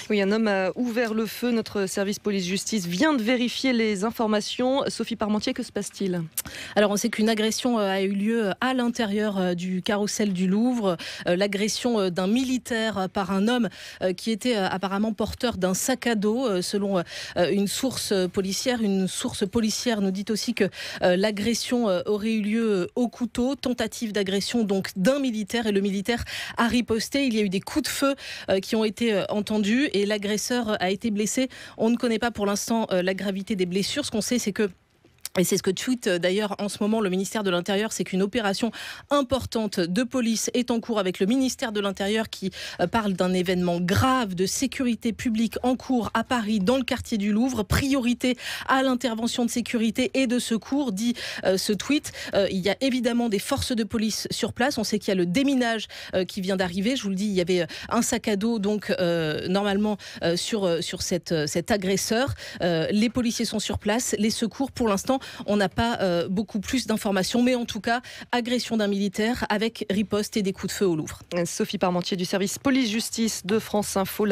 Oui, un homme a ouvert le feu. Notre service police-justice vient de vérifier les informations. Sophie Parmentier, que se passe-t-il? Alors on sait qu'une agression a eu lieu à l'intérieur du carrousel du Louvre. L'agression d'un militaire par un homme qui était apparemment porteur d'un sac à dos. Selon une source policière nous dit aussi que l'agression aurait eu lieu au couteau. Tentative d'agression donc d'un militaire, et le militaire a riposté. Il y a eu des coups de feu qui ont été entendus et l'agresseur a été blessé. On ne connaît pas pour l'instant la gravité des blessures. Ce qu'on sait, c'est que, et c'est ce que tweet d'ailleurs en ce moment le ministère de l'Intérieur, c'est qu'une opération importante de police est en cours avec le ministère de l'Intérieur qui parle d'un événement grave de sécurité publique en cours à Paris, dans le quartier du Louvre. Priorité à l'intervention de sécurité et de secours, dit ce tweet. Il y a évidemment des forces de police sur place. On sait qu'il y a le déminage qui vient d'arriver. Je vous le dis, il y avait un sac à dos donc normalement sur cet agresseur. Les policiers sont sur place. Les secours, pour l'instant, on n'a pas beaucoup plus d'informations, mais en tout cas, agression d'un militaire avec riposte et des coups de feu au Louvre. Sophie Parmentier du service police-justice de France Info.